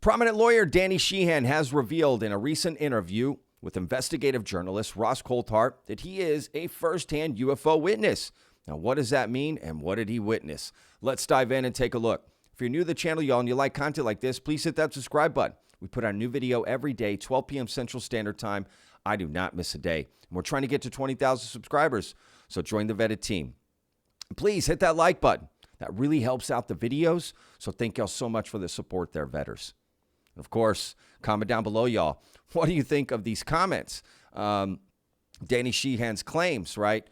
Prominent lawyer Danny Sheehan has revealed in a recent interview with investigative journalist Ross Coulthart that he is a first-hand UFO witness. Now, what does that mean, and what did he witness? Let's dive in and take a look. If you're new to the channel, y'all, and you like content like this, please hit that subscribe button. We put out a new video every day, 12 p.m. Central Standard Time. I do not miss a day. And we're trying to get to 20,000 subscribers, so join the vetted team. Please hit that like button. That really helps out the videos, so thank y'all so much for the support there, vetters. Of course, comment down below, y'all. What do you think of these comments? Danny Sheehan's claims, right?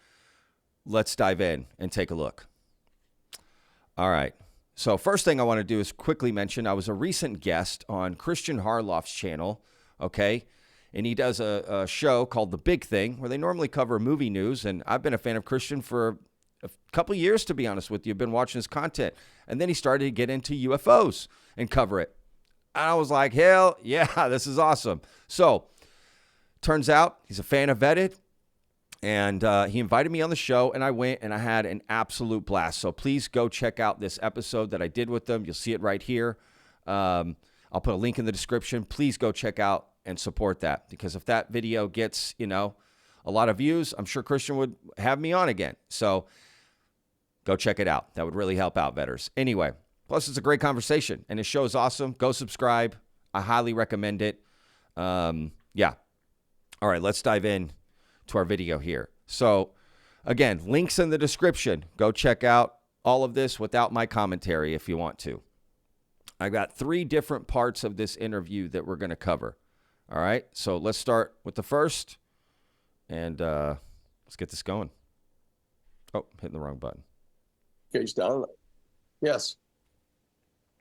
Let's dive in and take a look. All right. So first thing I want to do is quickly mention I was a recent guest on Christian Harloff's channel, okay? And he does a show called The Big Thing where they normally cover movie news. And I've been a fan of Christian for a couple of years, to be honest with you. I've been watching his content. And then he started to get into UFOs and cover it. I was like, hell yeah, this is awesome. So turns out he's a fan of Vetted, and he invited me on the show, and I went, and I had an absolute blast. So please go check out this episode that I did with them. You'll see it right here. I'll put a link in the description. Please go check out and support that, because if that video gets, a lot of views, I'm sure Christian would have me on again. So go check it out. That would really help out, vetters. Anyway. Plus, it's a great conversation, and his show is awesome. Go subscribe. I highly recommend it. Yeah. All right, let's dive in to our video here. So, again, links in the description. Go check out all of this without my commentary if you want to. I got 3 different parts of this interview that we're going to cover. All right, so let's start with the first, and let's get this going. Oh, hitting the wrong button. Case down. Yes.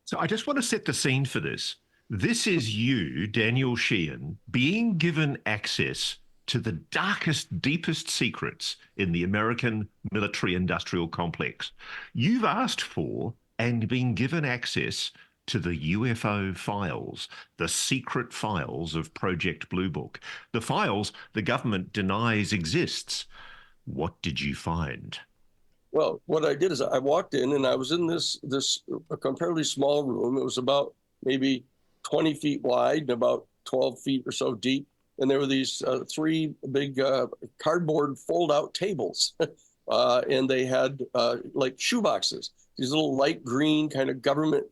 So I just want to set the scene for this. This is you, Daniel Sheehan, being given access to the darkest, deepest secrets in the American military-industrial complex. You've asked for and been given access to the UFO files, the secret files of Project Blue Book, the files the government denies exists. What did you find? Well, what I did is I walked in, and I was in this a comparatively small room. It was about maybe 20 feet wide and about 12 feet or so deep. And there were these 3 big cardboard fold-out tables. And they had like shoeboxes, these little light green, kind of government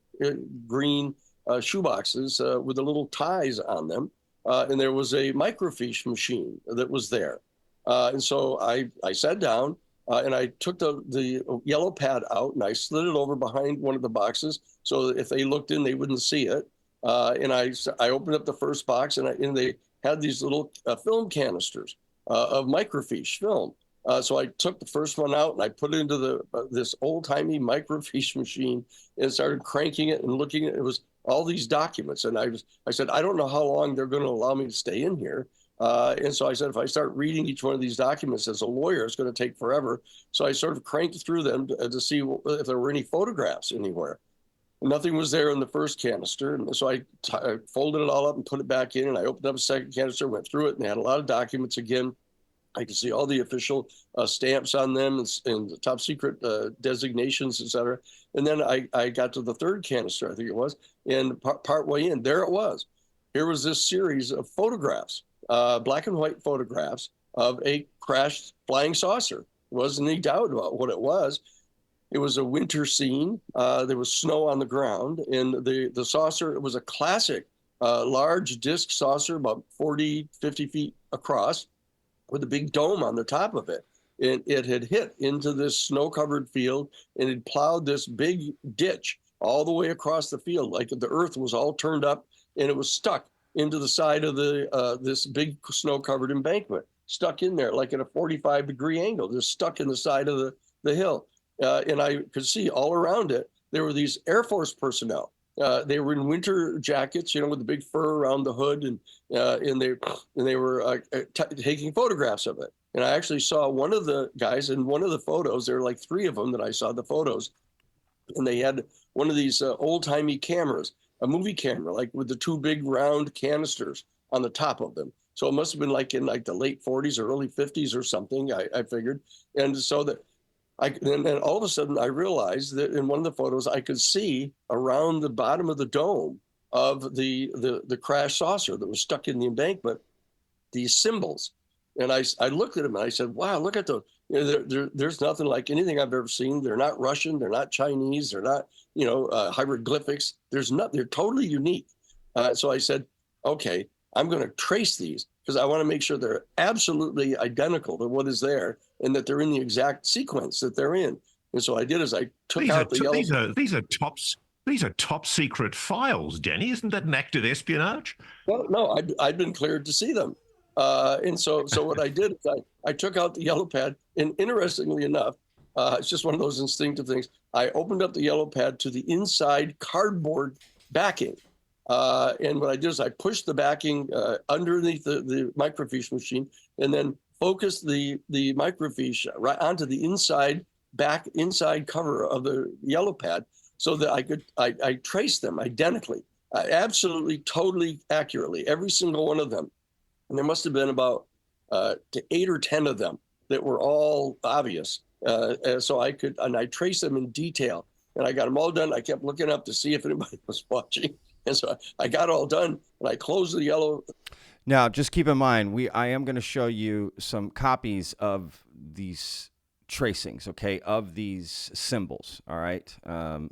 green shoeboxes with the little ties on them. And there was a microfiche machine that was there. And so I sat down. And I took the yellow pad out, and I slid it over behind one of the boxes so that if they looked in, they wouldn't see it. And I opened up the first box, and they had these little film canisters of microfiche film. So I took the first one out, and I put it into this old-timey microfiche machine and started cranking it and looking at it. It was all these documents. And I said, I don't know how long they're going to allow me to stay in here. And so I said, if I start reading each one of these documents as a lawyer, it's going to take forever. So I sort of cranked through them to see if there were any photographs anywhere. Nothing was there in the first canister. And so I folded it all up and put it back in. And I opened up a second canister, went through it, and they had a lot of documents again. I could see all the official stamps on them and the top secret designations, et cetera. And then I got to the third canister, I think it was, and part way in, there it was. Here was this series of photographs. Black and white photographs of a crashed flying saucer. There wasn't any doubt about what it was. It was a winter scene. There was snow on the ground, and the saucer, it was a classic large disc saucer, about 40, 50 feet across, with a big dome on the top of it. And it had hit into this snow-covered field, and it plowed this big ditch all the way across the field, like the earth was all turned up, and it was stuck into the side of this big snow-covered embankment, stuck in there like at a 45-degree angle, just stuck in the side of the hill. And I could see all around it, there were these Air Force personnel. They were in winter jackets, with the big fur around the hood, and they were taking photographs of it. And I actually saw one of the guys in one of the photos. There were like 3 of them that I saw the photos, and they had one of these old-timey cameras, a movie camera, like with the 2 big round canisters on the top of them. So it must have been like in like the late 40s or early 50s or something, I figured. And so that and then all of a sudden I realized that in one of the photos I could see around the bottom of the dome of the crash saucer that was stuck in the embankment, these symbols. And I looked at them and I said, wow, look at those. You know, there's nothing like anything I've ever seen. They're not Russian. They're not Chinese. They're not, hieroglyphics. They're totally unique. So I said, okay, I'm going to trace these because I want to make sure they're absolutely identical to what is there and that they're in the exact sequence that they're in. And so I did is I took out the yellow. These are top secret files, Danny. Isn't that an act of espionage? Well, no, I'd been cleared to see them. And so what I did is I took out the yellow pad, and interestingly enough, it's just one of those instinctive things. I opened up the yellow pad to the inside cardboard backing. And what I did is I pushed the backing underneath the microfiche machine and then focused the microfiche right onto the inside cover of the yellow pad so that I traced them identically, absolutely, totally accurately, every single one of them. And there must have been about 8 or 10 of them that were all obvious. So I traced them in detail and I got them all done. I kept looking up to see if anybody was watching. And so I got all done and I closed the yellow. Now, just keep in mind, I am going to show you some copies of these tracings, okay, of these symbols, all right?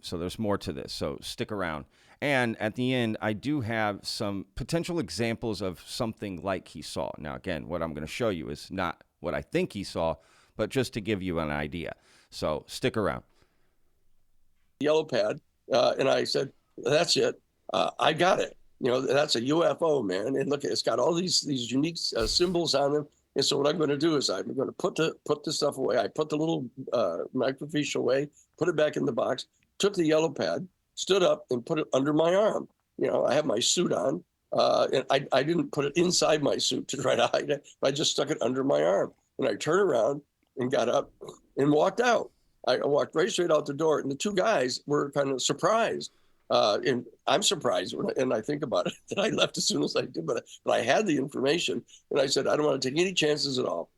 So there's more to this, so stick around. And at the end, I do have some potential examples of something like he saw. Now, again, what I'm going to show you is not what I think he saw, but just to give you an idea. So stick around. Yellow pad, and I said, that's it. I got it. You know, that's a UFO, man. And look, it's got all these unique symbols on them. And so what I'm going to do is I'm going to put the stuff away. I put the little microfiche away, put it back in the box, took the yellow pad, stood up and put it under my arm. You know, I have my suit on, and I didn't put it inside my suit to try to hide it. I just stuck it under my arm. And I turned around and got up and walked out. I walked right straight out the door. And the two guys were kind of surprised. And I'm surprised and I think about it that I left as soon as I did, but I had the information and I said, I don't want to take any chances at all.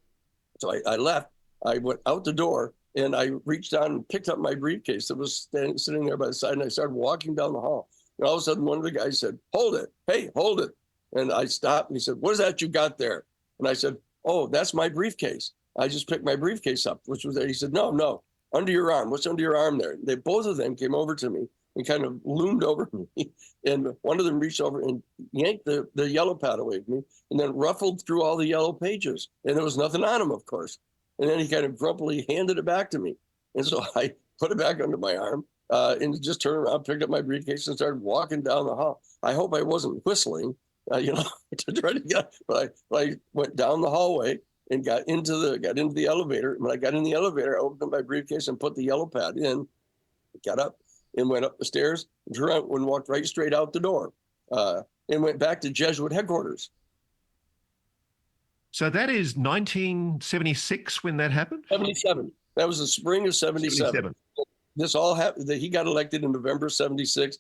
So I left, I went out the door and I reached down and picked up my briefcase that was sitting there by the side and I started walking down the hall. And all of a sudden one of the guys said, hold it. Hey, hold it. And I stopped and he said, what is that you got there? And I said, oh, that's my briefcase. I just picked my briefcase up, which was there. He said, no, under your arm. What's under your arm there? Both of them came over to me and kind of loomed over me. And one of them reached over and yanked the yellow pad away from me and then ruffled through all the yellow pages. And there was nothing on them, of course. And then he kind of grumpily handed it back to me. And so I put it back under my arm and just turned around, picked up my briefcase and started walking down the hall. I hope I wasn't whistling, to try to get, but I went down the hallway and got into the elevator. When I got in the elevator, I opened up my briefcase and put the yellow pad in, got up and went up the stairs, and walked right straight out the door and went back to Jesuit headquarters. So that is 1976 when that happened? 77. That was the spring of 77. This all happened. He got elected in November 76.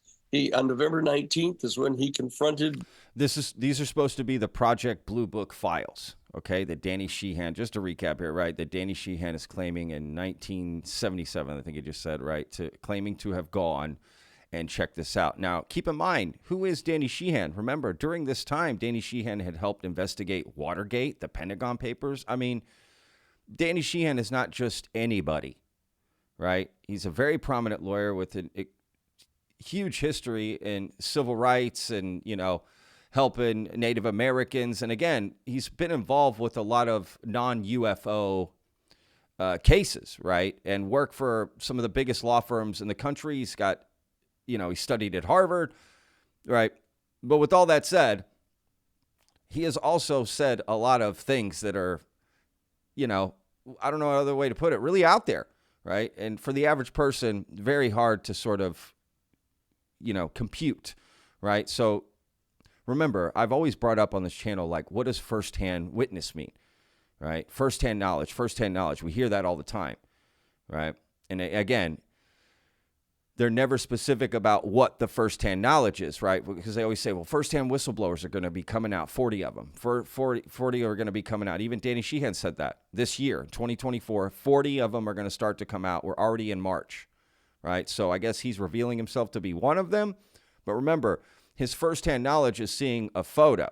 On November 19th is when he confronted. These are supposed to be the Project Blue Book files, okay? That Danny Sheehan, just to recap here, right? That Danny Sheehan is claiming in 1977, I think he just said, right? Claiming to have gone and check this out. Now, keep in mind, who is Danny Sheehan? Remember, during this time, Danny Sheehan had helped investigate Watergate, the Pentagon Papers. I mean, Danny Sheehan is not just anybody, right? He's a very prominent lawyer with a huge history in civil rights and, helping Native Americans. And again, he's been involved with a lot of non-UFO cases, right? And worked for some of the biggest law firms in the country. He's got, he studied at Harvard, right? But with all that said, he has also said a lot of things that are, I don't know another way to put it, really out there, right? And for the average person, very hard to sort of, compute, right? So remember, I've always brought up on this channel, like, what does firsthand witness mean, right? Firsthand knowledge. We hear that all the time, right? And again, they're never specific about what the firsthand knowledge is, right? Because they always say, well, firsthand whistleblowers are going to be coming out, 40 of them. 40 are going to be coming out. Even Danny Sheehan said that this year, 2024, 40 of them are going to start to come out. We're already in March, right? So I guess he's revealing himself to be one of them. But remember, his firsthand knowledge is seeing a photo,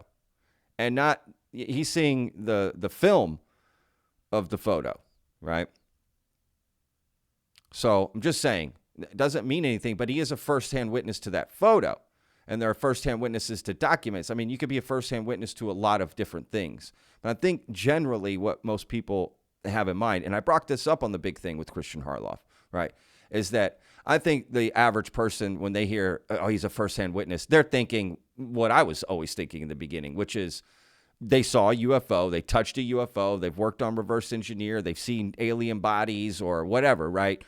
and not he's seeing the film of the photo, right? So I'm just saying, it doesn't mean anything, but he is a firsthand witness to that photo. And there are firsthand witnesses to documents. I mean, you could be a firsthand witness to a lot of different things. But I think generally what most people have in mind, and I brought this up on the big thing with Christian Harloff, right, is that I think the average person, when they hear, oh, he's a firsthand witness, they're thinking what I was always thinking in the beginning, which is they saw a UFO, they touched a UFO, they've worked on reverse engineer, they've seen alien bodies or whatever, right?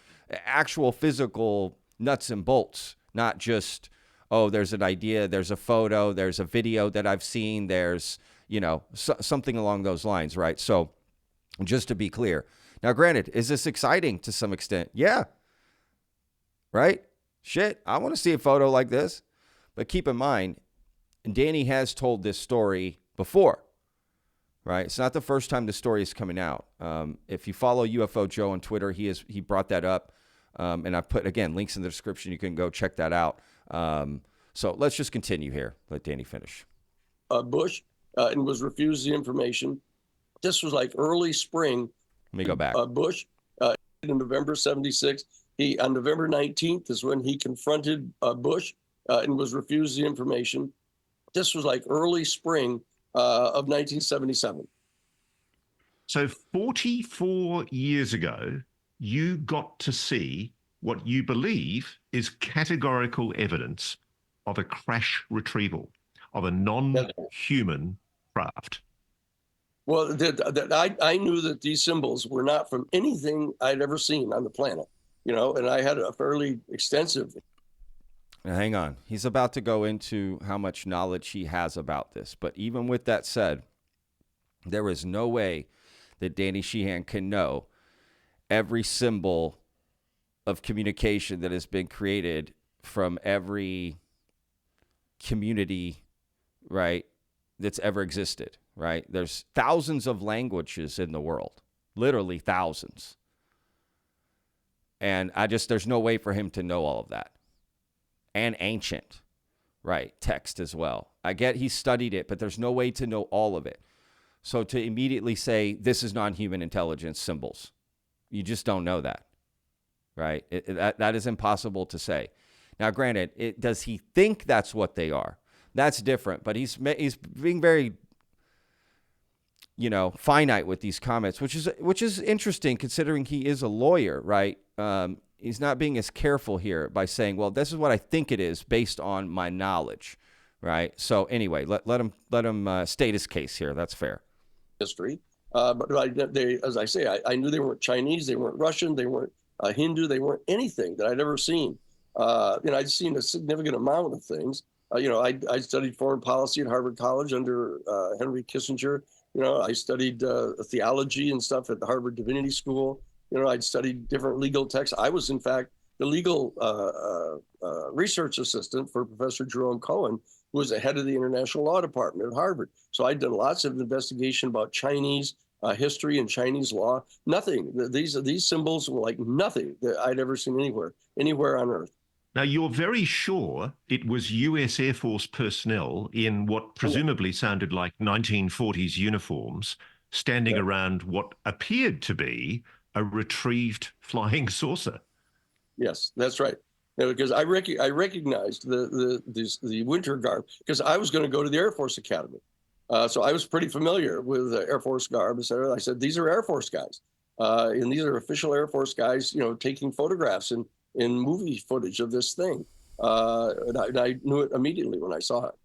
Actual physical nuts and bolts, not just, oh, there's an idea, there's a photo, there's a video that I've seen, there's, something along those lines, right? So just to be clear. Now, granted, is this exciting to some extent? Yeah. Right? Shit, I want to see a photo like this. But keep in mind, Danny has told this story before, right? It's not the first time the story is coming out. If you follow UFO Joe on Twitter, he brought that up. And I put, again, links in the description. You can go check that out. So let's just continue here. Let Danny finish. Bush and was refused the information. This was like early spring. Let me go back. Bush in November 76. On November 19th is when he confronted Bush and was refused the information. This was like early spring of 1977. So 44 years ago, you got to see what you believe is categorical evidence of a crash retrieval of a non-human craft. Well, I knew that these symbols were not from anything I'd ever seen on the planet, and I had a fairly extensive. Now, hang on. He's about to go into how much knowledge he has about this. But even with that said, there is no way that Danny Sheehan can know every symbol of communication that has been created from every community, right, that's ever existed, right? There's thousands of languages in the world, literally thousands. And there's no way for him to know all of that. And ancient, right, text as well. I get he studied it, but there's no way to know all of it. So to immediately say, this is non-human intelligence symbols, you just don't know that, right? That is impossible to say. Now, granted, does he think that's what they are? That's different, but he's being very, finite with these comments, which is interesting considering he is a lawyer, right? He's not being as careful here by saying, well, this is what I think it is based on my knowledge, right? So anyway, let him state his case here. That's fair. History, but as I say, I knew they weren't Chinese, they weren't Russian, they weren't Hindu, they weren't anything that I'd ever seen. I'd seen a significant amount of things. I studied foreign policy at Harvard College under Henry Kissinger. I studied theology and stuff at the Harvard Divinity School. I'd studied different legal texts. I was, in fact, the legal research assistant for Professor Jerome Cohen, who was the head of the International Law Department at Harvard. So I'd done lots of investigation about Chinese history and Chinese law. Nothing. These symbols were like nothing that I'd ever seen anywhere on Earth. Now, you're very sure it was U.S. Air Force personnel in what presumably sounded like 1940s uniforms standing around what appeared to be a retrieved flying saucer. Yes, that's right. Because I recognized the winter garb because I was going to go to the Air Force Academy. So I was pretty familiar with Air Force garb, et cetera. I said, these are Air Force guys. And these are official Air Force guys, taking photographs and movie footage of this thing. And I knew it immediately when I saw it.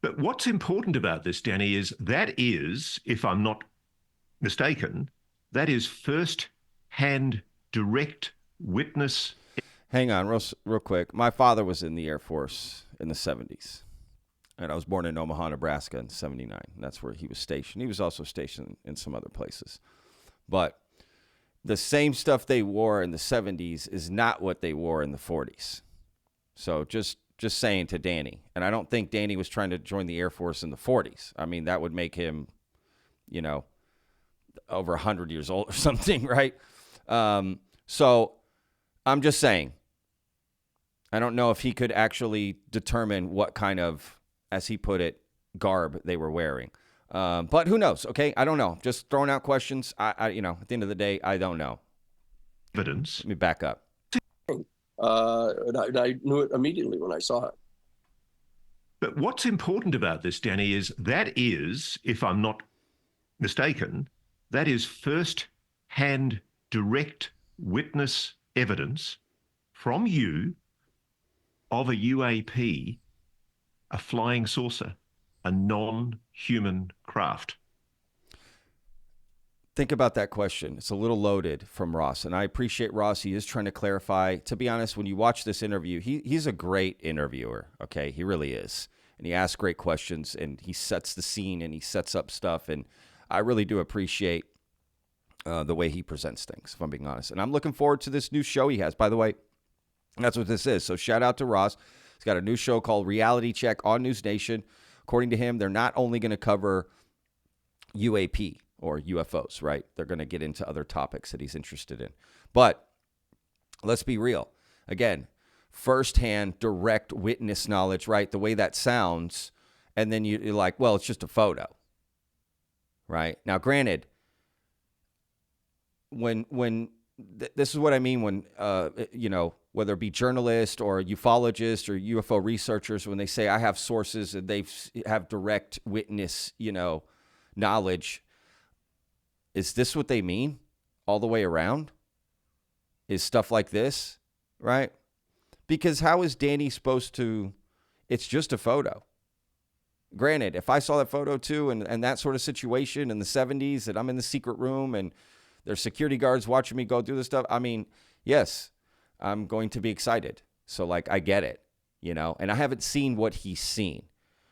But what's important about this, Danny, is that is, if I'm not mistaken, that is first-hand direct witness. Hang on real quick. My father was in the Air Force in the 70s. And I was born in Omaha, Nebraska in 79. That's where he was stationed. He was also stationed in some other places. But the same stuff they wore in the 70s is not what they wore in the 40s. So just saying to Danny. And I don't think Danny was trying to join the Air Force in the 40s. I mean, that would make him, over 100 years old or something, right? So I'm just saying. I don't know if he could actually determine what kind of, as he put it, garb they were wearing. But who knows? Okay, I don't know. Just throwing out questions. At the end of the day, I don't know. Evidence. Let me back up. And I knew it immediately when I saw it. But what's important about this, Danny, is that is, if I'm not mistaken, that is first-hand direct witness evidence from you of a UAP, a flying saucer, a non-human craft. Think about that question. It's a little loaded from Ross, and I appreciate Ross. He is trying to clarify. To be honest, when you watch this interview, he's a great interviewer, okay? He really is. And he asks great questions, and he sets the scene, and he sets up stuff, and I really do appreciate the way he presents things, if I'm being honest. And I'm looking forward to this new show he has. By the way, that's what this is. So shout out to Ross. He's got a new show called Reality Check on NewsNation. According to him, they're not only going to cover UAP or UFOs, right? They're going to get into other topics that he's interested in. But let's be real. Again, firsthand, direct witness knowledge, right? The way that sounds. And then you're like, well, it's just a photo, right? Now, granted, this is what I mean when, whether it be journalists or ufologists or UFO researchers, when they say I have sources and they have direct witness, knowledge. Is this what they mean all the way around? Is stuff like this, right? Because how is Danny supposed to, it's just a photo. Granted, if I saw that photo too and that sort of situation in the 70s that I'm in the secret room and there's security guards watching me go through this stuff, I mean, yes, I'm going to be excited. So, I get it, and I haven't seen what he's seen.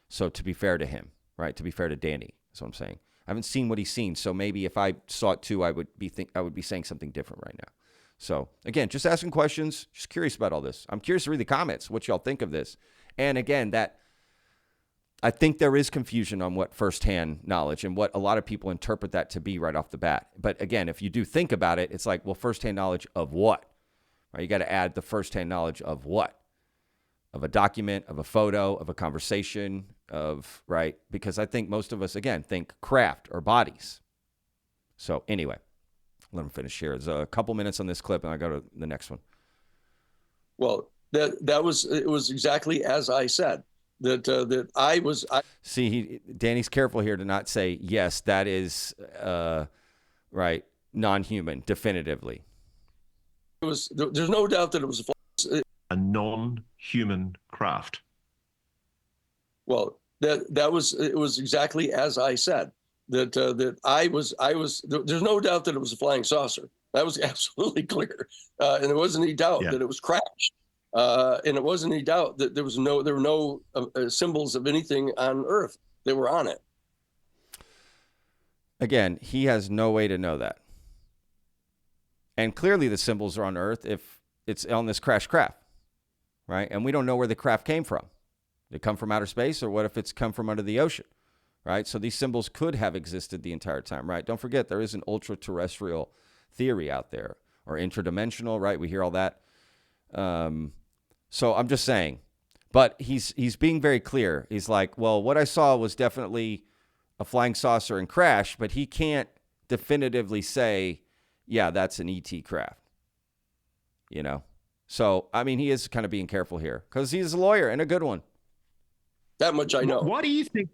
So, to be fair to him, right? To be fair to Danny, that's what I'm saying. I haven't seen what he's seen. So, maybe if I saw it too, I would be saying something different right now. So, again, just asking questions, just curious about all this. I'm curious to read the comments, what y'all think of this. And again, I think there is confusion on what firsthand knowledge and what a lot of people interpret that to be right off the bat. But again, if you do think about it, it's like, well, firsthand knowledge of what? Right? You got to add the firsthand knowledge of what? Of a document, of a photo, of a conversation, right? Because I think most of us, again, think craft or bodies. So anyway, let him finish here. There's a couple minutes on this clip, and I go to the next one. Well, it was exactly as I said. See, Danny's careful here to not say, yes, that is, right, non-human, definitively. There's no doubt that it was a non-human craft. Well, it was exactly as I said. There's no doubt that it was a flying saucer. That was absolutely clear. And there wasn't any doubt that it was crashed. And it wasn't any doubt that there were no symbols of anything on Earth that were on it. Again, he has no way to know that. And clearly the symbols are on Earth if it's on this crashed craft, right? And we don't know where the craft came from. Did it come from outer space, or what if it's come from under the ocean, right? So these symbols could have existed the entire time, right? Don't forget, there is an ultra-terrestrial theory out there, or interdimensional, right? We hear all that. So I'm just saying, but he's being very clear. He's like, well, what I saw was definitely a flying saucer and crash, but he can't definitively say, yeah, that's an ET craft, So, I mean, he is kind of being careful here because he's a lawyer and a good one. That much I know. Why do you think?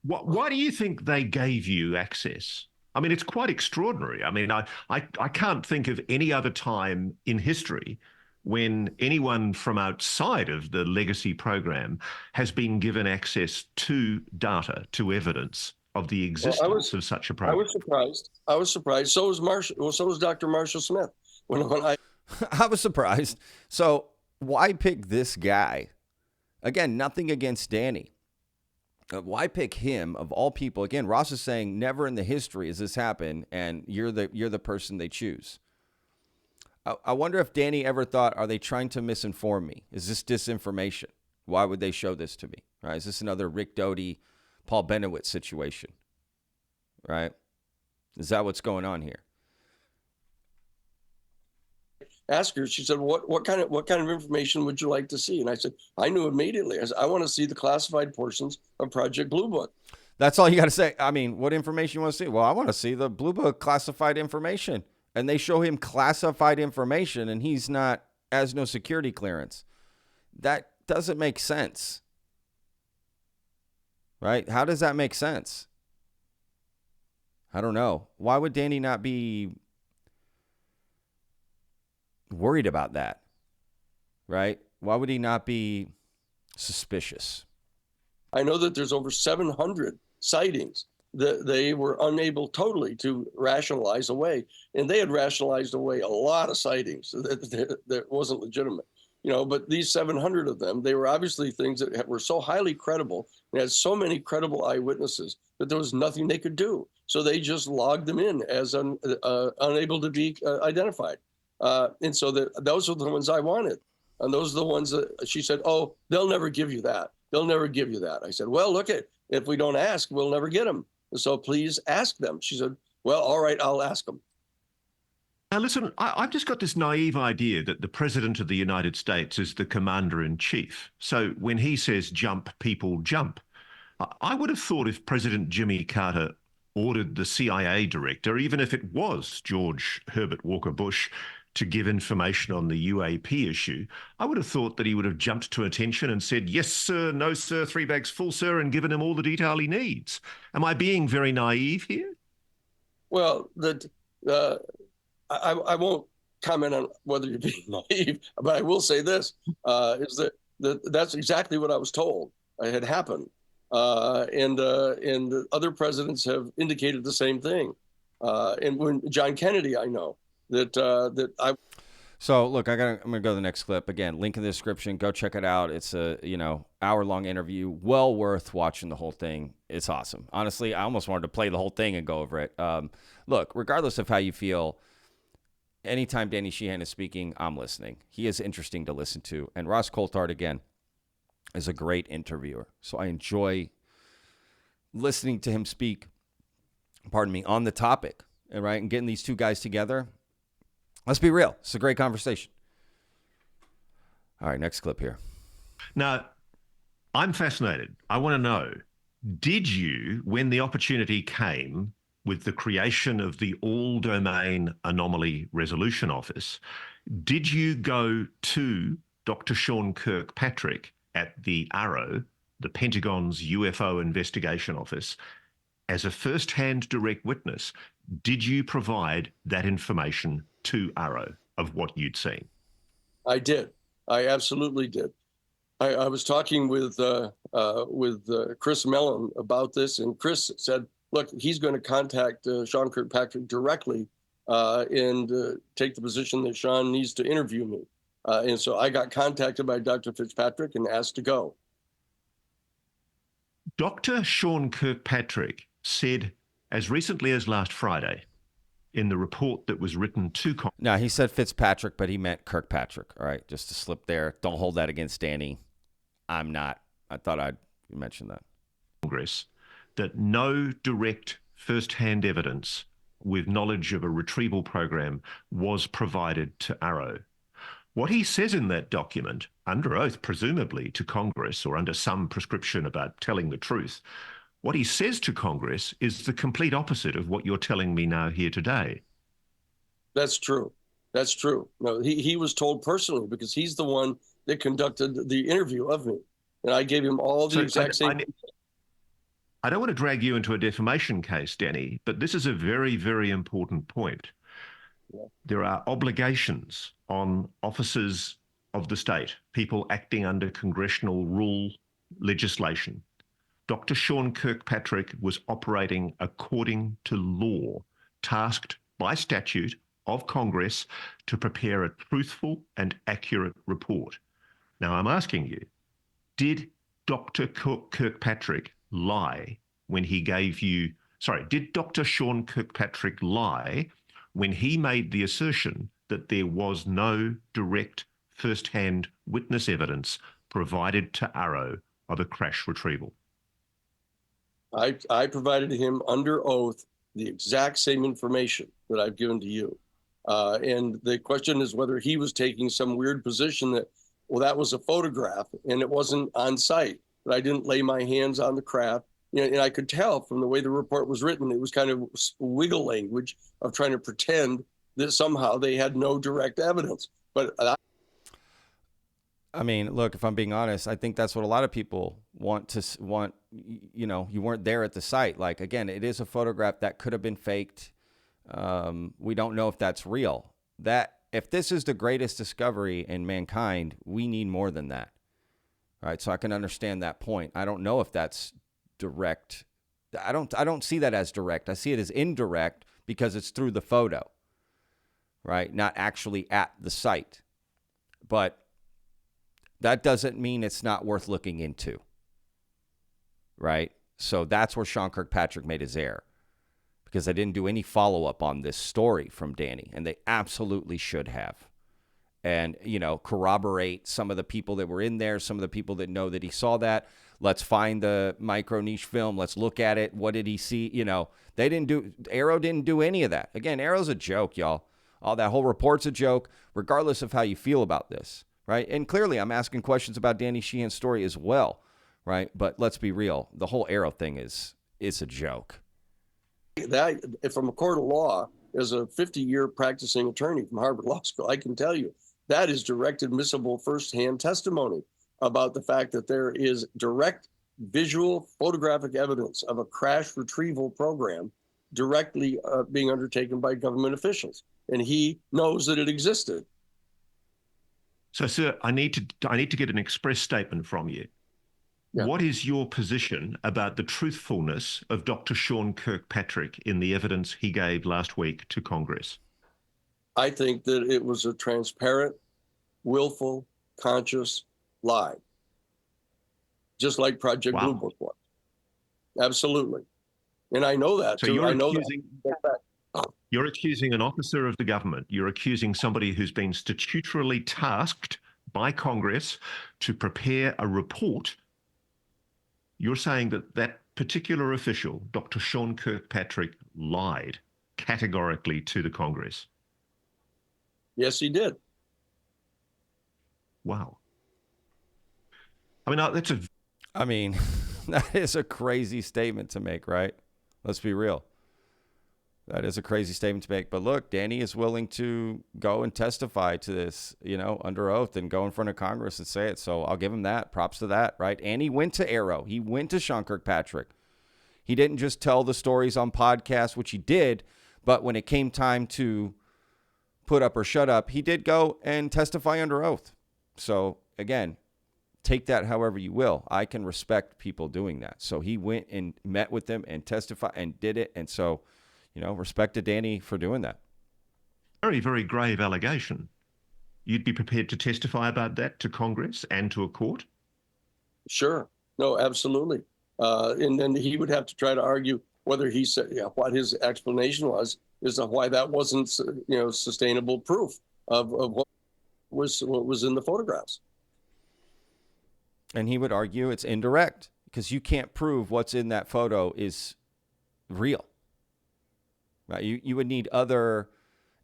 Why do you think they gave you access? I mean, it's quite extraordinary. I mean, I can't think of any other time in history when anyone from outside of the legacy program has been given access to data, to evidence of the existence of such a program. I was surprised. So was Dr. Marshall Smith. When I was surprised. So why pick this guy? Again, nothing against Danny. Why pick him of all people? Again, Ross is saying never in the history has this happened, and you're the person they choose. I wonder if Danny ever thought, are they trying to misinform me? Is this disinformation? Why would they show this to me? Right? Is this another Rick Doty, Paul Bennewitz situation? Right? Is that what's going on here? asked her, she said, what kind of information would you like to see? And I said, I knew immediately. I said, I want to see the classified portions of Project Blue Book. That's all you got to say. I mean, what information you want to see? Well, I want to see the Blue Book classified information. And they show him classified information and he's not, has no security clearance. That doesn't make sense. Right? How does that make sense? I don't know. Why would Danny not be worried about that? Right? Why would he not be suspicious? I know that there's over 700 sightings that they were unable totally to rationalize away. And they had rationalized away a lot of sightings that wasn't legitimate. But these 700 of them, they were obviously things that were so highly credible and had so many credible eyewitnesses that there was nothing they could do. So they just logged them in as unable to be identified. And so those are the ones I wanted. And those are the ones that she said, oh, they'll never give you that. They'll never give you that. I said, well, look, if we don't ask, we'll never get them. So please ask them. She said, well, all right, I'll ask them. Now, listen, I've just got this naive idea that the President of the United States is the Commander-in-Chief. So when he says jump, people jump. I would have thought if President Jimmy Carter ordered the CIA director, even if it was George Herbert Walker Bush, to give information on the UAP issue, I would have thought that he would have jumped to attention and said, yes, sir, no, sir, 3 bags full, sir, and given him all the detail he needs. Am I being very naive here? Well, I won't comment on whether you're being naive, but I will say this, is that's exactly what I was told had happened. And other presidents have indicated the same thing. And when John Kennedy, I know that I. So look, I'm gonna go to the next clip again. Link in the description. Go check it out. It's a hour-long interview. Well worth watching the whole thing. It's awesome. Honestly, I almost wanted to play the whole thing and go over it. Look, regardless of how you feel, anytime Danny Sheehan is speaking, I'm listening. He is interesting to listen to, and Ross Coulthart again is a great interviewer. So I enjoy listening to him speak. Pardon me, on the topic, right? And getting these two guys together. Let's be real. It's a great conversation. All right, next clip here. Now, I'm fascinated. I want to know, did you, when the opportunity came with the creation of the All-Domain Anomaly Resolution Office, did you go to Dr. Sean Kirkpatrick at the ARROW, the Pentagon's UFO investigation office, as a first-hand direct witness? Did you provide that information to ARROW of what you'd seen? I did. I absolutely did. I was talking with Chris Mellon about this, and Chris said, look, he's going to contact Sean Kirkpatrick directly and take the position that Sean needs to interview me. And so I got contacted by Dr. Fitzpatrick and asked to go. Dr. Sean Kirkpatrick said as recently as last Friday in the report that was written to Congress. No, he said Fitzpatrick, but he meant Kirkpatrick. All right, just to slip there. Don't hold that against Danny. I'm not. I thought I'd mention that. Congress, that no direct first-hand evidence with knowledge of a retrieval program was provided to ARROW. What he says in that document, under oath presumably to Congress or under some prescription about telling the truth, what he says to Congress is the complete opposite of what you're telling me now here today. That's true. That's true. No, he was told personally because he's the one that conducted the interview of me. And I gave him all the exact same. I don't want to drag you into a defamation case, Danny, but this is a very, very important point. Yeah. There are obligations on officers of the state, people acting under congressional rule legislation. Dr. Sean Kirkpatrick was operating according to law, tasked by statute of Congress to prepare a truthful and accurate report. Now, I'm asking you, did Dr. Kirkpatrick lie when he gave you, did Dr. Sean Kirkpatrick lie when he made the assertion that there was no direct first-hand witness evidence provided to ARROW of a crash retrieval? I provided him under oath the exact same information that I've given to you. And the question is whether he was taking some weird position that, well, that was a photograph and it wasn't on site, that I didn't lay my hands on the craft. And I could tell from the way the report was written, it was kind of wiggle language of trying to pretend that somehow they had no direct evidence. But I mean, look, if I'm being honest, I think that's what a lot of people want. You weren't there at the site. Like, again, it is a photograph that could have been faked. We don't know if that's real. That if this is the greatest discovery in mankind, we need more than that. All right. So I can understand that point. I don't know if that's direct. I don't see that as direct. I see it as indirect because it's through the photo, right? Not actually at the site. But that doesn't mean it's not worth looking into, right? So that's where Sean Kirkpatrick made his error, because they didn't do any follow-up on this story from Danny, and they absolutely should have. And, corroborate some of the people that were in there, some of the people that know that he saw that. Let's find the micro niche film. Let's look at it. What did he see? Arrow didn't do any of that. Again, Arrow's a joke, y'all. All that whole report's a joke, regardless of how you feel about this. Right. And clearly I'm asking questions about Danny Sheehan's story as well. Right. But let's be real. The whole Arrow thing is a joke. that, from a court of law, as a 50-year practicing attorney from Harvard Law School, I can tell you that is direct admissible firsthand testimony about the fact that there is direct visual photographic evidence of a crash retrieval program directly being undertaken by government officials. And he knows that it existed. So, sir, I need to get an express statement from you. Yeah. What is your position about the truthfulness of Dr. Sean Kirkpatrick in the evidence he gave last week to Congress? I think that it was a transparent, willful, conscious lie, just like Project Blue Book was. Absolutely. And I know that, so too. You're accusing an officer of the government. You're accusing somebody who's been statutorily tasked by Congress to prepare a report. You're saying that that particular official, Dr. Sean Kirkpatrick, lied categorically to the Congress. Yes, he did. Wow. That is a crazy statement to make, right? Let's be real. That is a crazy statement to make. But look, Danny is willing to go and testify to this, under oath and go in front of Congress and say it. So I'll give him that. Props to that, right? And he went to Arrow. He went to Sean Kirkpatrick. He didn't just tell the stories on podcasts, which he did, but when it came time to put up or shut up, he did go and testify under oath. So again, take that however you will. I can respect people doing that. So he went and met with them and testified and did it. And so, respect to Danny for doing that. Very, very grave allegation. You'd be prepared to testify about that to Congress and to a court? Sure. No, absolutely. And then he would have to try to argue whether he said, what his explanation was as to why that wasn't, sustainable proof of what was in the photographs. And he would argue it's indirect because you can't prove what's in that photo is real. Right? You would need other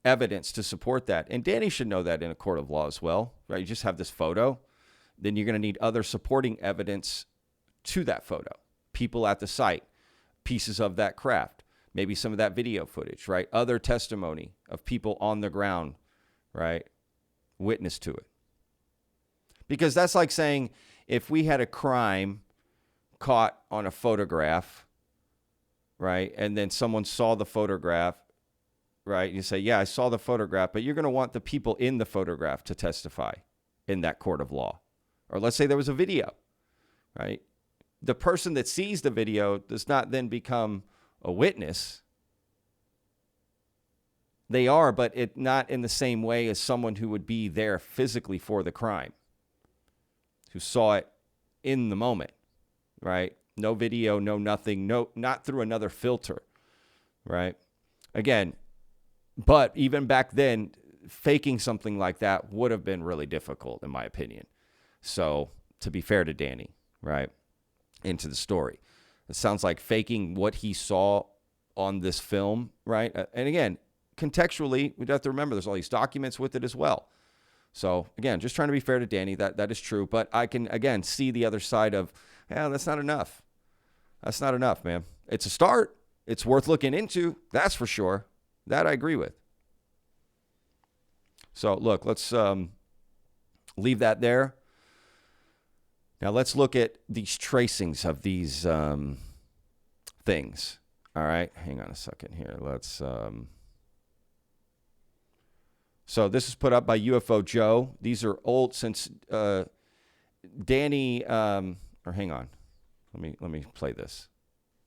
evidence to support that. And Danny should know that in a court of law as well. Right? You just have this photo. Then you're going to need other supporting evidence to that photo. People at the site, pieces of that craft, maybe some of that video footage, right? Other testimony of people on the ground, right? Witness to it. Because that's like saying if we had a crime caught on a photograph, right? And then someone saw the photograph, right? You say, yeah, I saw the photograph, but you're going to want the people in the photograph to testify in that court of law. Or let's say there was a video, right? The person that sees the video does not then become a witness. They are, but it not in the same way as someone who would be there physically for the crime, who saw it in the moment, right? No video, no nothing, not through another filter, right? Again, but even back then, faking something like that would have been really difficult, in my opinion. So, to be fair to Danny, right, into the story, it sounds like faking what he saw on this film, right? And again, contextually, we'd have to remember there's all these documents with it as well. So, again, just trying to be fair to Danny, that is true. But I can, again, see the other side of, that's not enough. That's not enough, man. It's a start. It's worth looking into. That's for sure. That I agree with. So, look, let's leave that there. Now, let's look at these tracings of these things. All right. Hang on a second here. Let's... So this is put up by UFO Joe. These are old since Danny. Or hang on, let me play this.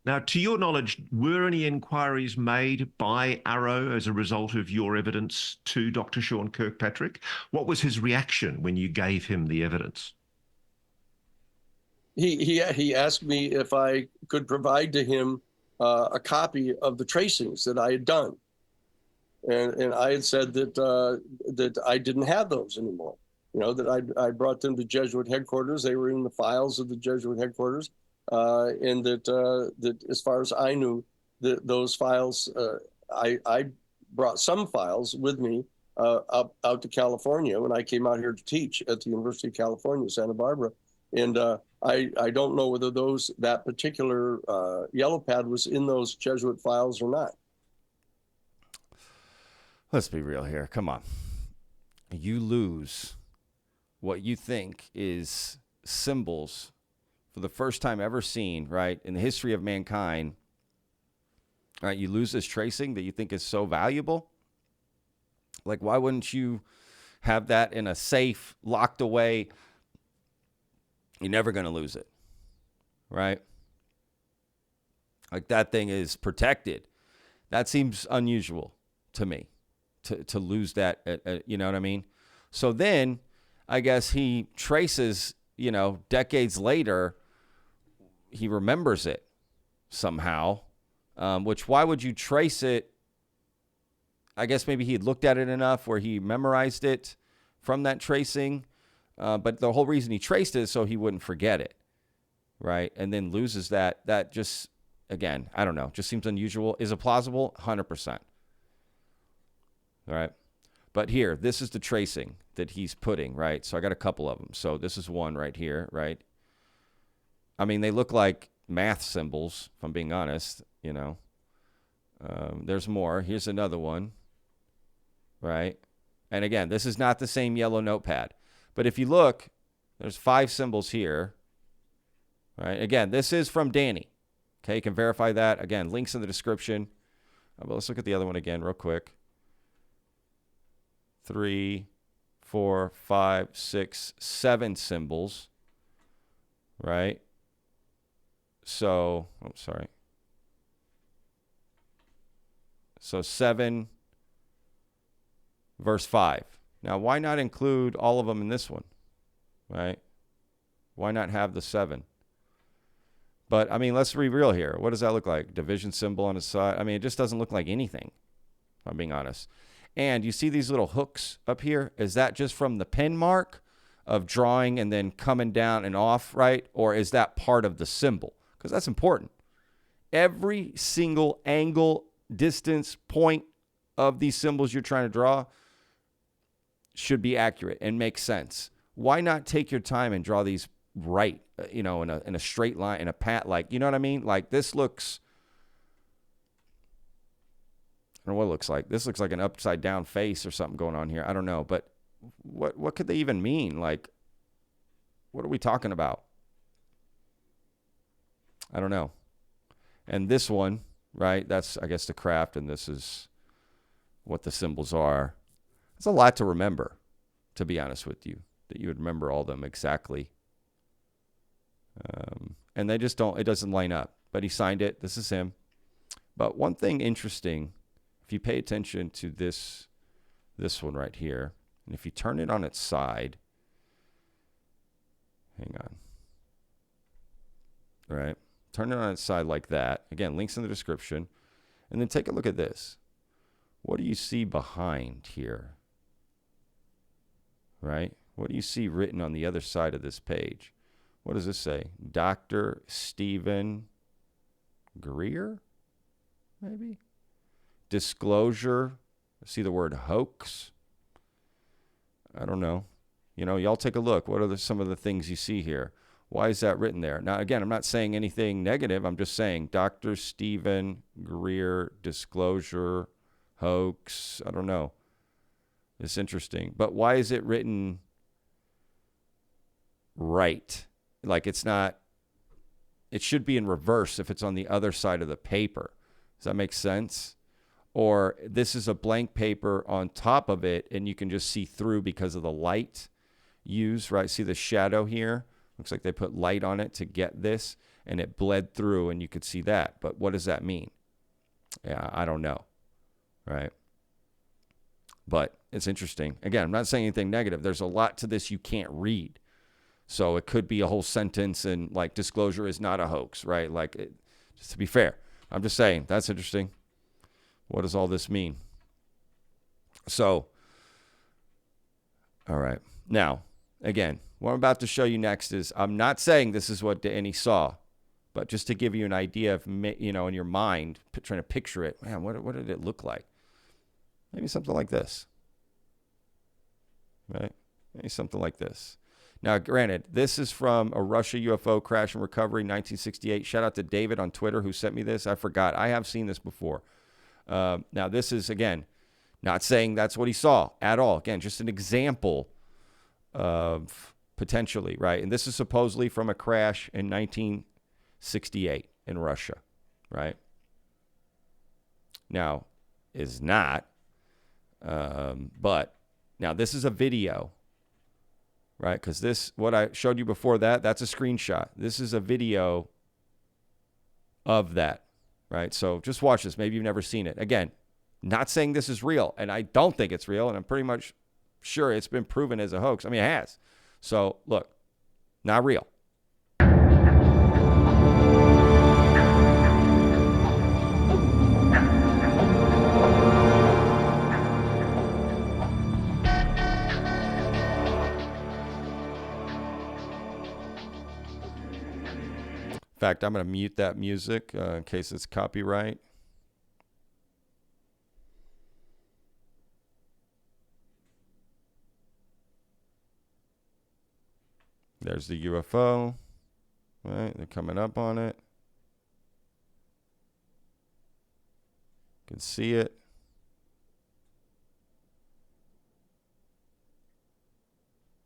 Now, to your knowledge, were any inquiries made by Arrow as a result of your evidence to Dr. Sean Kirkpatrick? What was his reaction when you gave him the evidence? He asked me if I could provide to him a copy of the tracings that I had done. And I had said that I didn't have those anymore. That I brought them to Jesuit headquarters. They were in the files of the Jesuit headquarters, and that as far as I knew, those files, I brought some files with me out to California when I came out here to teach at the University of California, Santa Barbara, and I don't know whether that particular yellow pad was in those Jesuit files or not. Let's be real here. Come on. You lose what you think is symbols for the first time ever seen, right, in the history of mankind. Right? You lose this tracing that you think is so valuable. Like, why wouldn't you have that in a safe, locked away? You're never going to lose it, right? Like, that thing is protected. That seems unusual to me. To lose that, you know what I mean? So then, I guess he traces, decades later, he remembers it somehow, which why would you trace it? I guess maybe he had looked at it enough where he memorized it from that tracing, but the whole reason he traced it is so he wouldn't forget it, right? And then loses that just, again, I don't know, just seems unusual. Is it plausible? 100%. All right. But here, this is the tracing that he's putting, right? So I got a couple of them. So this is one right here, right? I mean, they look like math symbols, if I'm being honest, There's more. Here's another one, right? And again, this is not the same yellow notepad. But if you look, there's 5 symbols here, right? Again, this is from Danny. Okay, you can verify that. Again, links in the description. But let's look at the other one again real quick. 3, 4, 5, 6, 7 symbols, right? So, sorry. So 7, verse 5. Now, why not include all of them in this one, right? Why not have the 7? But, I mean, let's be real here. What does that look like? Division symbol on the side? I mean, it just doesn't look like anything, if I'm being honest. And you see these little hooks up here? Is that just from the pen mark of drawing and then coming down and off, right? Or is that part of the symbol? Because that's important. Every single angle, distance, point of these symbols you're trying to draw should be accurate and make sense. Why not take your time and draw these right, in a straight line, in a pat, like, you know what I mean? Like, this looks... I don't know what it looks like. This looks like an upside down face or something going on here. I don't know. But what could they even mean? Like, what are we talking about? I don't know. And this one, right, that's, I guess, the craft, and this is what the symbols are. It's a lot to remember, to be honest with you, that you would remember all of them exactly. And they just don't, it doesn't line up. But he signed it. This is him. But one thing interesting, if you pay attention to this one right here, and if you turn it on its side, hang on, right? Turn it on its side like that. Again, links in the description. And then take a look at this. What do you see behind here? Right? What do you see written on the other side of this page? What does this say? Dr. Stephen Greer? Maybe? Disclosure See the word hoax? I don't know. Y'all take a look. What are some of the things you see here? Why is that written there? Now, again, I'm not saying anything negative. I'm just saying Dr. Stephen Greer, disclosure, hoax. I don't know. It's interesting. But why is it written right? Like it's not, it should be in reverse if it's on the other side of the paper. Does that make sense? Or this is a blank paper on top of it and you can just see through because of the light used, right? See the shadow here? Looks like they put light on it to get this and it bled through and you could see that. But what does that mean? Yeah, I don't know, right? But it's interesting. Again, I'm not saying anything negative. There's a lot to this you can't read. So it could be a whole sentence and like disclosure is not a hoax, right? Like, just to be fair, I'm just saying that's interesting. What does all this mean? So, all right. Now, again, what I'm about to show you next is I'm not saying this is what Danny saw, but just to give you an idea of, in your mind, trying to picture it. Man, what did it look like? Maybe something like this, right? Maybe something like this. Now, granted, this is from a Russia UFO crash and recovery, 1968. Shout out to David on Twitter who sent me this. I forgot. I have seen this before. Now, this is, again, not saying that's what he saw at all. Again, just an example of potentially, right? And this is supposedly from a crash in 1968 in Russia, right? Now, is not. But now this is a video, right? Because this, what I showed you before that's a screenshot. This is a video of that, right? So just watch this. Maybe you've never seen it. Again, not saying this is real, and I don't think it's real, and I'm pretty much sure it's been proven as a hoax. I mean, it has. So look, not real. In fact, I'm going to mute that music in case it's copyright. There's the UFO, right? They're coming up on it. You can see it.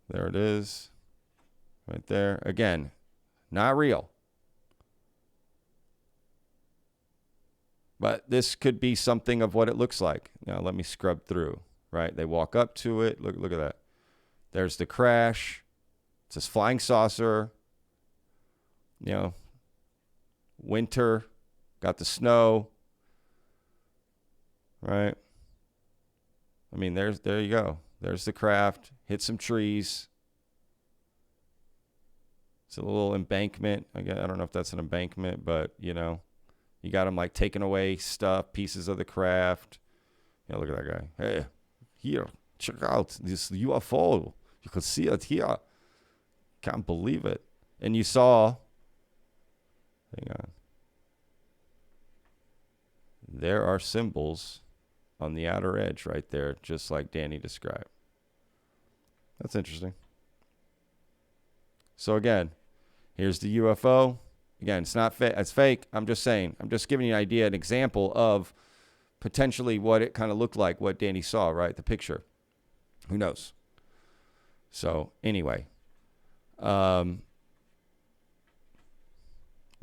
There it is, right there. Again, not real. But this could be something of what it looks like. Now, let me scrub through, right? They walk up to it. Look at that. There's the crash. It's this flying saucer. Winter. Got the snow. Right? I mean, there you go. There's the craft. Hit some trees. It's a little embankment. I don't know if that's an embankment, but, you got them like taking away stuff, pieces of the craft. Look at that guy. Hey, here, check out this UFO. You can see it here. Can't believe it. And you saw, hang on. There are symbols on the outer edge right there, just like Danny described. That's interesting. So again, here's the UFO. Again, it's not fake. It's fake. I'm just saying. I'm just giving you an idea, an example of potentially what it kind of looked like, what Danny saw, right? The picture. Who knows? So anyway, what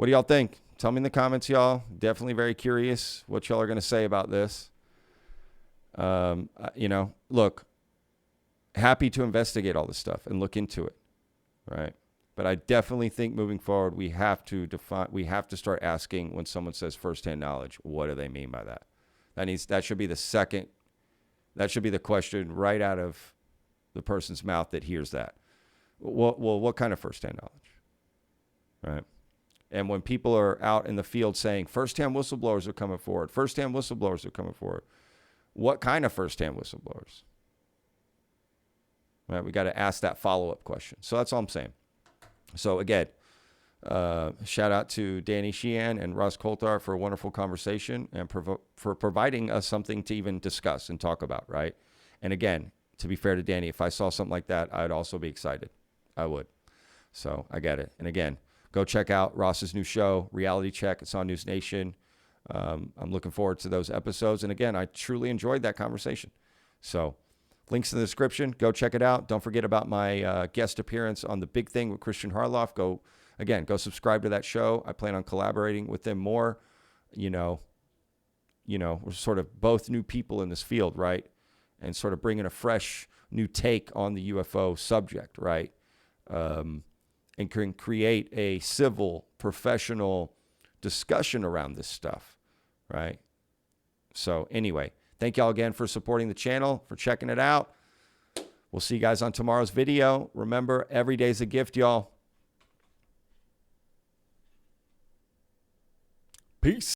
do y'all think? Tell me in the comments, y'all. Definitely very curious what y'all are going to say about this. Look, happy to investigate all this stuff and look into it, right? But I definitely think moving forward, we have to start asking when someone says firsthand knowledge, what do they mean by that? That should be the question right out of the person's mouth that hears that. Well, what kind of firsthand knowledge, right? And when people are out in the field saying firsthand whistleblowers are coming forward, what kind of firsthand whistleblowers? Right? We got to ask that follow-up question. So that's all I'm saying. So again, Shout out to Danny Sheehan and Ross Coulthart for a wonderful conversation and for providing us something to even discuss and talk about, right? And again, to be fair to Danny, if I saw something like that, I'd also be excited. I would. So I get it. And again, go check out Ross's new show, Reality Check. It's on NewsNation. I'm looking forward to those episodes. And again, I truly enjoyed that conversation. So links in the description. Go check it out. Don't forget about my guest appearance on The Big Thing with Christian Harloff. Go subscribe to that show. I plan on collaborating with them more. You know, we're sort of both new people in this field, right? And sort of bringing a fresh new take on the UFO subject, right? And can create a civil, professional discussion around this stuff, right? So anyway, thank y'all again for supporting the channel, for checking it out. We'll see you guys on tomorrow's video. Remember, every day's a gift, y'all. Peace.